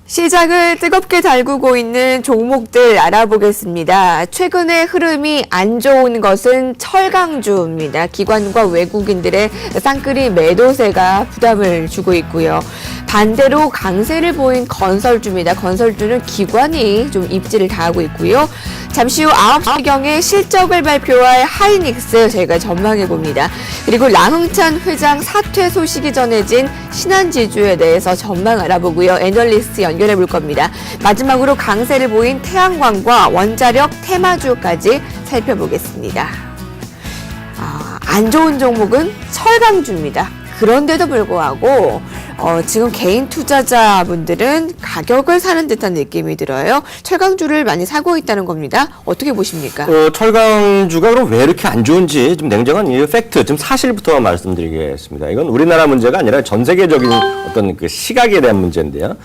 시장을 뜨겁게 달구고 있는 종목들 알아보겠습니다. 최근에 흐름이 안 좋은 것은 철강주입니다. 기관과 외국인들의 쌍끌이 매도세가 부담을 주고 있고요. 반대로 강세를 보인 건설주입니다. 건설주는 기관이 좀 입지를 다하고 있고요. 잠시 후 9시경에 실적을 발표할 하이닉스 저희가 전망해 봅니다. 그리고 랑흥찬 회장 사퇴 소식이 전해진 신한지주에 대해서 전망 알아보고요. 애널리스트 연결해 볼 겁니다. 마지막으로 강세를 보인 태양광과 원자력 테마주까지 살펴보겠습니다. 안 좋은 종목은 철강주입니다. 그런데도 불구하고 지금 개인 투자자분들은 가격을 사는 듯한 느낌이 들어요. 철강주를 많이 사고 있다는 겁니다. 어떻게 보십니까? 철강주가 그럼 왜 이렇게 안 좋은지 좀 냉정한 이 팩트, 좀 사실부터 말씀드리겠습니다. 이건 우리나라 문제가 아니라 전 세계적인 어떤 그 시각에 대한 문제인데요.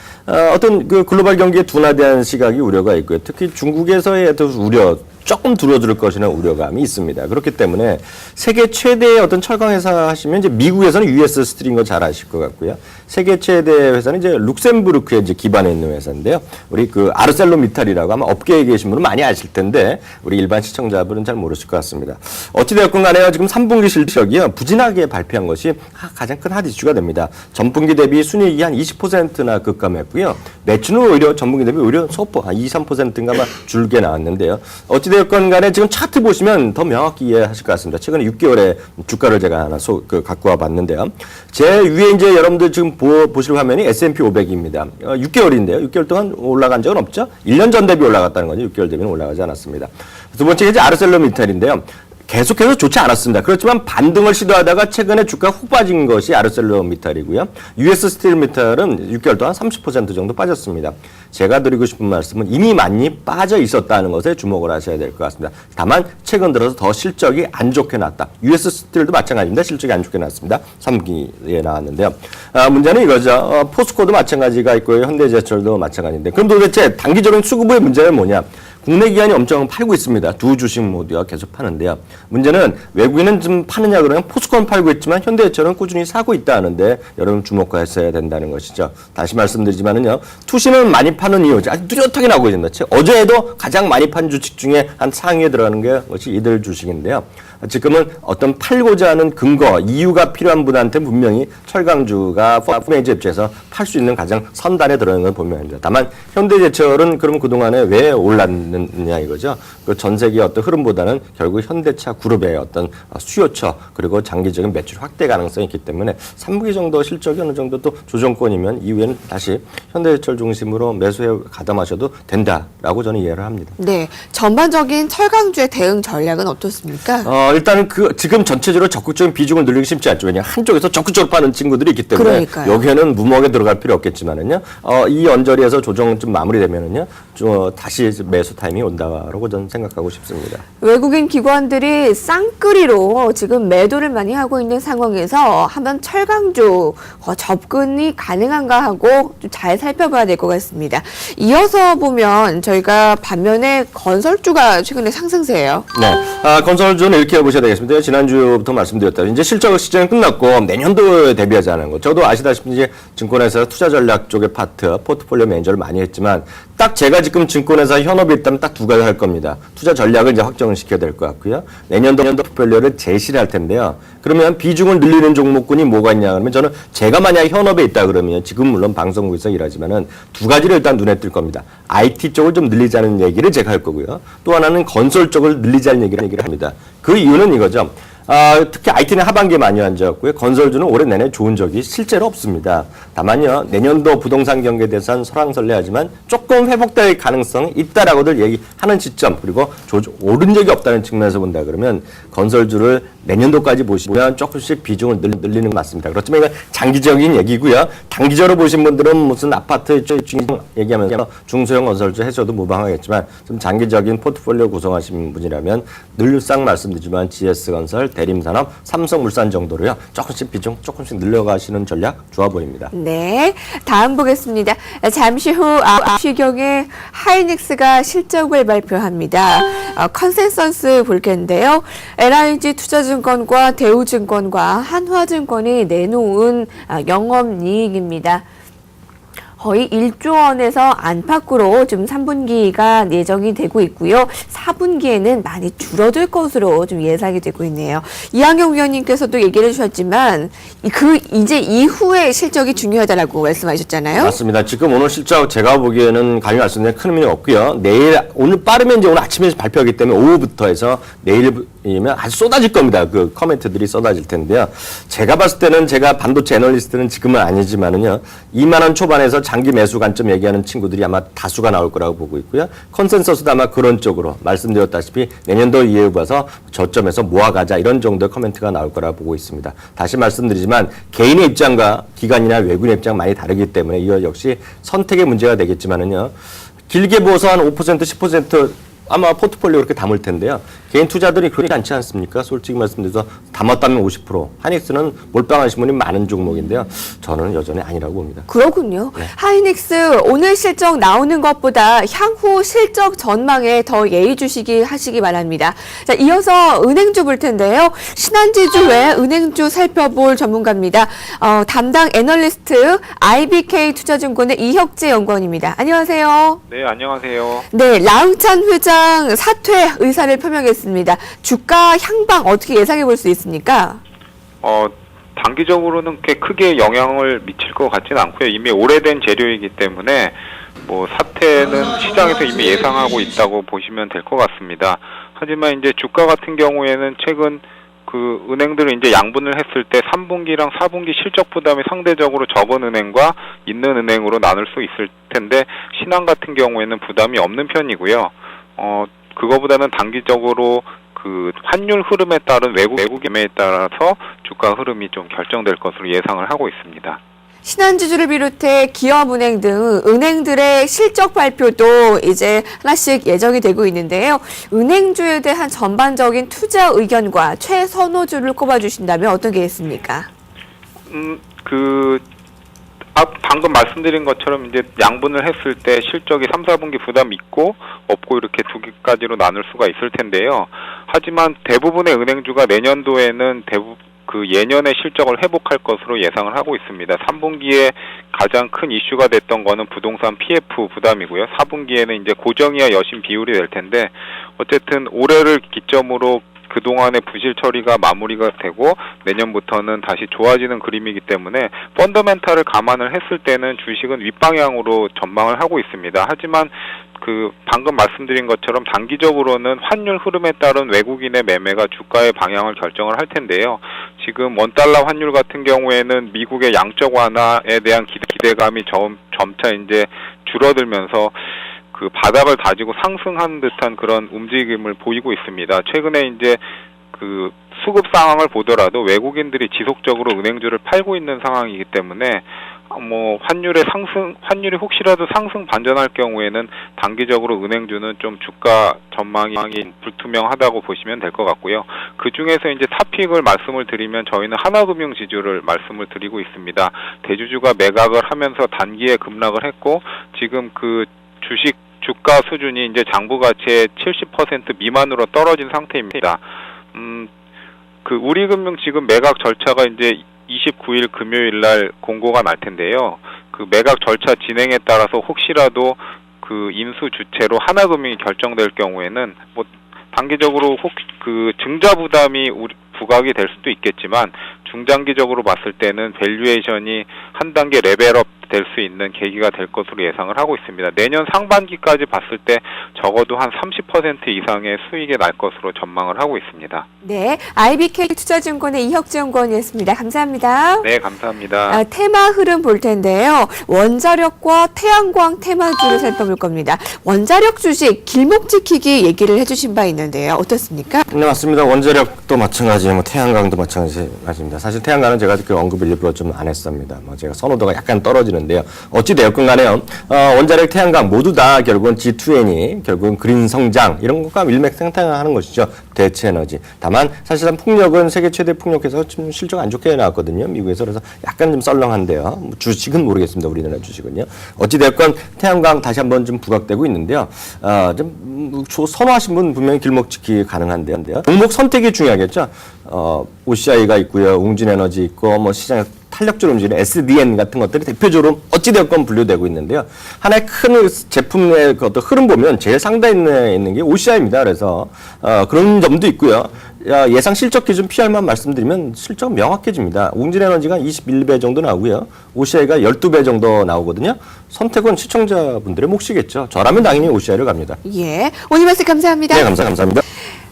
어떤 그 글로벌 경기에 둔화대한 시각이 우려가 있고요. 특히 중국에서의 어떤 우려, 조금 줄어들 것이라는 우려감이 있습니다. 그렇기 때문에 세계 최대의 어떤 철강 회사 하시면 이제 미국에서는 US 스틸인 거 잘 아실 것 같고요. 세계 최대 회사는 이제 룩셈부르크에 이제 기반해 있는 회사인데요. 우리 그 아르셀로미탈이라고 아마 업계에 계신 분은 많이 아실 텐데 우리 일반 시청자분은 잘 모르실 것 같습니다. 어찌되었건 간에요. 지금 3분기 실적이요. 부진하게 발표한 것이 가장 큰 핫 이슈가 됩니다. 전분기 대비 순이익이 한 20%나 급감했고요. 매출은 오히려 전분기 대비 오히려 소폭 한 2, 3%인가 막 줄게 나왔는데요. 어찌되었건 간에 지금 차트 보시면 더 명확히 이해하실 것 같습니다. 최근에 6개월의 주가를 제가 하나 갖고 와 봤는데요. 제 위에 이제 여러분들 지금 보실 화면이 S&P 500입니다. 6개월인데요. 6개월 동안 올라간 적은 없죠. 1년 전 대비 올라갔다는 거죠. 6개월 대비는 올라가지 않았습니다. 두 번째가 이제 아르셀로미탈인데요. 계속해서 좋지 않았습니다. 그렇지만 반등을 시도하다가 최근에 주가 훅 빠진 것이 아르셀로미탈이고요. US 스틸미탈은 6개월 동안 30% 정도 빠졌습니다. 제가 드리고 싶은 말씀은 이미 많이 빠져 있었다는 것에 주목을 하셔야 될 것 같습니다. 다만 최근 들어서 더 실적이 안 좋게 났다. US 스틸도 마찬가지입니다. 실적이 안 좋게 났습니다. 3기에 나왔는데요. 문제는 이거죠. 포스코도 마찬가지가 있고요. 현대제철도 마찬가지인데 그럼 도대체 단기적인 수급의 문제는 뭐냐? 국내 기관이 엄청 팔고 있습니다. 두 주식 모두가 계속 파는데요. 문제는 외국인은 좀 파느냐 그러면 포스코는 팔고 있지만 현대제철은 꾸준히 사고 있다 하는데 여러분 주목하셔야 된다는 것이죠. 다시 말씀드리지만은요. 투신은 많이 파는 이유 아주 뚜렷하게 나오고 있습니다. 어제에도 가장 많이 판 주식 중에 한 상위에 들어가는 것이 이들 주식인데요. 지금은 어떤 팔고자 하는 근거, 이유가 필요한 분한테 분명히 철강주가 포메이지 입장에서 팔 수 있는 가장 선단에 들어가는 걸 보면 됩니다. 다만 현대제철은 그럼 그동안에 왜 올랐느냐 이거죠. 그 전 세계 어떤 흐름보다는 결국 현대차 그룹의 어떤 수요처 그리고 장기적인 매출 확대 가능성이 있기 때문에 3분기 정도 실적이 어느 정도 또 조정권이면 이후에는 다시 현대제철 중심으로 매수에 가담하셔도 된다라고 저는 이해를 합니다. 네, 전반적인 철강주의 대응 전략은 어떻습니까? 일단은 지금 전체적으로 적극적인 비중을 늘리기 쉽지 않죠. 왜냐하면 한쪽에서 적극적으로 파는 친구들이 있기 때문에 그러니까요. 여기에는 무모하게 들어갈 필요 없겠지만은요. 이 언저리에서 조정 좀 마무리되면은요. 다시 매수 타임이 온다라고 저는 생각하고 싶습니다. 외국인 기관들이 쌍끌이로 지금 매도를 많이 하고 있는 상황에서 한번 철강주 접근이 가능한가 하고 좀 잘 살펴봐야 될 것 같습니다. 이어서 보면 저희가 반면에 건설주가 최근에 상승세예요. 네, 건설주는 이렇게 보셔야 되겠습니다. 지난주부터 말씀드렸다시피 이제 실적 시즌이 끝났고 내년도에 대비하자는 거. 저도 아시다시피 이제 증권회사 투자 전략 쪽의 파트, 포트폴리오 매니저를 많이 했지만 딱 제가 지금 증권회사 현업이 있다면 딱 두 가지 할 겁니다. 투자 전략을 이제 확정을 시켜야 될 것 같고요. 내년도 포트폴리오를 제시를 할 텐데요. 그러면 비중을 늘리는 종목군이 뭐가 있냐 그러면 저는 제가 만약 현업에 있다 그러면 지금 물론 방송국에서 일하지만은 두 가지를 일단 눈에 띌 겁니다. IT 쪽을 좀 늘리자는 얘기를 제가 할 거고요. 또 하나는 건설 쪽을 늘리자는 얘기를 합니다. 그 이유는 이거죠. 특히 IT는 하반기에 많이 앉아있고요. 건설주는 올해 내내 좋은 적이 실제로 없습니다. 다만요, 내년도 부동산 경기에 대해서는 설왕설래하지만 조금 회복될 가능성이 있다라고들 얘기하는 시점, 그리고 오른 적이 없다는 측면에서 본다 그러면 건설주를 내년도까지 보시면 조금씩 비중을 늘리는 게 맞습니다. 그렇지만 이건 장기적인 얘기고요. 단기적으로 보신 분들은 무슨 아파트 얘기하면서 중소형 건설주 해줘도 무방하겠지만 좀 장기적인 포트폴리오 구성하신 분이라면 늘상 말씀드리지만 GS건설, 대림산업, 삼성물산 정도로요. 조금씩 비중 조금씩 늘려가시는 전략 좋아 보입니다. 네, 다음 보겠습니다. 잠시 후 9시경에 하이닉스가 실적을 발표합니다. 컨센서스 볼 텐데요. LIG 투자증권과 대우증권과 한화증권이 내놓은 영업이익입니다. 거의 1조 원에서 안팎으로 좀 3분기가 예정이 되고 있고요. 4분기에는 많이 줄어들 것으로 좀 예상이 되고 있네요. 이한경 위원님께서도 얘기를 해주셨지만 이제 이후의 실적이 중요하다라고 말씀하셨잖아요. 맞습니다. 지금 오늘 실적 제가 보기에는 감히 말씀드리면 큰 의미는 없고요. 오늘 빠르면 이제 오늘 아침에 발표하기 때문에 오후부터 해서 내일이면 아주 쏟아질 겁니다. 그 커멘트들이 쏟아질 텐데요. 제가 봤을 때는 제가 반도체 애널리스트는 지금은 아니지만은요. 2만 원 초반에서 장기 매수 관점 얘기하는 친구들이 아마 다수가 나올 거라고 보고 있고요. 컨센서스도 아마 그런 쪽으로 말씀드렸다시피 내년도 이해해 봐서 저점에서 모아가자 이런 정도의 코멘트가 나올 거라고 보고 있습니다. 다시 말씀드리지만 개인의 입장과 기관이나 외국인의 입장 많이 다르기 때문에 이거 역시 선택의 문제가 되겠지만은요. 길게 보아서 한 5%, 10% 아마 포트폴리오 그렇게 담을 텐데요. 개인 투자들이 그렇지 않지 않습니까? 솔직히 말씀드려서 담았다면 50%. 하이닉스는 몰빵하신 분이 많은 종목인데요. 저는 여전히 아니라고 봅니다. 그렇군요. 네. 하이닉스 오늘 실적 나오는 것보다 향후 실적 전망에 더 예의주시기 하시기 바랍니다. 자, 이어서 은행주 볼 텐데요. 신한지주 외 은행주 살펴볼 전문가입니다. 담당 애널리스트 IBK 투자증권의 이혁재 연구원입니다. 안녕하세요. 네, 안녕하세요. 네, 라우찬 회장 사퇴 의사를 표명했습니다. 주가 향방 어떻게 예상해 볼 수 있습니까? 단기적으로는 꽤 크게 영향을 미칠 것 같지는 않고요. 이미 오래된 재료이기 때문에 뭐 사태는 시장에서 이미 예상하고 있다고 보시면 될 것 같습니다. 하지만 이제 주가 같은 경우에는 최근 그 은행들은 이제 양분을 했을 때 3분기랑 4분기 실적 부담이 상대적으로 적은 은행과 있는 은행으로 나눌 수 있을 텐데 신한 같은 경우에는 부담이 없는 편이고요. 그거보다는 단기적으로 그 환율 흐름에 따른 외국 매매에 따라서 주가 흐름이 좀 결정될 것으로 예상을 하고 있습니다. 신한지주를 비롯해 기업은행 등 은행들의 실적 발표도 이제 하나씩 예정이 되고 있는데요. 은행주에 대한 전반적인 투자 의견과 최선호주를 꼽아주신다면 어떤 게 있습니까? 방금 말씀드린 것처럼 이제 양분을 했을 때 실적이 3, 4분기 부담 있고 없고 이렇게 두 개까지로 나눌 수가 있을 텐데요. 하지만 대부분의 은행주가 내년도에는 그 예년의 실적을 회복할 것으로 예상을 하고 있습니다. 3분기에 가장 큰 이슈가 됐던 거는 부동산 PF 부담이고요. 4분기에는 이제 고정이와 여신 비율이 될 텐데 어쨌든 올해를 기점으로 그동안의 부실 처리가 마무리가 되고 내년부터는 다시 좋아지는 그림이기 때문에 펀더멘탈을 감안을 했을 때는 주식은 윗방향으로 전망을 하고 있습니다. 하지만 그 방금 말씀드린 것처럼 단기적으로는 환율 흐름에 따른 외국인의 매매가 주가의 방향을 결정을 할 텐데요. 지금 원달러 환율 같은 경우에는 미국의 양적 완화에 대한 기대감이 점차 이제 줄어들면서 그 바닥을 다지고 상승한 듯한 그런 움직임을 보이고 있습니다. 최근에 이제 그 수급 상황을 보더라도 외국인들이 지속적으로 은행주를 팔고 있는 상황이기 때문에 뭐 환율이 혹시라도 상승 반전할 경우에는 단기적으로 은행주는 좀 주가 전망이 불투명하다고 보시면 될 것 같고요. 그 중에서 이제 탑픽을 말씀을 드리면 저희는 하나금융지주를 말씀을 드리고 있습니다. 대주주가 매각을 하면서 단기에 급락을 했고 지금 그 주식 주가 수준이 이제 장부 가치의 70% 미만으로 떨어진 상태입니다. 그 우리금융 지금 매각 절차가 이제 29일 금요일 날 공고가 날 텐데요. 그 매각 절차 진행에 따라서 혹시라도 그 인수 주체로 하나금융이 결정될 경우에는 뭐 단기적으로 그 증자 부담이 부각이 될 수도 있겠지만 중장기적으로 봤을 때는 밸류에이션이 한 단계 레벨업 될 수 있는 계기가 될 것으로 예상을 하고 있습니다. 내년 상반기까지 봤을 때 적어도 한 30% 이상의 수익이 날 것으로 전망을 하고 있습니다. 네, IBK 투자증권의 이혁재 연구원이었습니다. 감사합니다. 네, 감사합니다. 테마 흐름 볼 텐데요. 원자력과 태양광 테마주를 살펴볼 겁니다. 원자력 주식 길목 지키기 얘기를 해주신 바 있는데요. 어떻습니까? 네, 맞습니다. 원자력도 마찬가지, 태양광도 마찬가지입니다. 사실 태양광은 제가 그 언급을 일부러 좀 안 했습니다. 제가 선호도가 약간 떨어지는데요. 어찌되었건 간에요. 원자력, 태양광 모두 다 결국은 G2N이 결국은 그린 성장 이런 것과 일맥상통하는 것이죠. 대체 에너지. 다만 사실상 풍력은 세계 최대 풍력에서 좀 실적 안 좋게 나왔거든요. 미국에서. 그래서 약간 좀 썰렁한데요. 주식은 모르겠습니다. 우리나라 주식은요. 어찌되었건 태양광 다시 한번 좀 부각되고 있는데요. 좀 선호하신 분 분명히 길목 지키기 가능한데요. 종목 선택이 중요하겠죠. OCI가 있고요. 웅진에너지 있고 시장에 탄력적으로 움직이는 SDN 같은 것들이 대표적으로 어찌되었건 분류되고 있는데요. 하나의 큰 제품의 그 어떤 흐름 보면 제일 상단에 있는 게 OCI입니다. 그래서 그런 점도 있고요. 예상 실적 기준 PR만 말씀드리면 실적은 명확해집니다. 웅진에너지가 21배 정도 나오고요. OCI가 12배 정도 나오거든요. 선택은 시청자분들의 몫이겠죠. 저라면 당연히 OCI를 갑니다. 예. 오늘 말씀 감사합니다. 네, 감사합니다.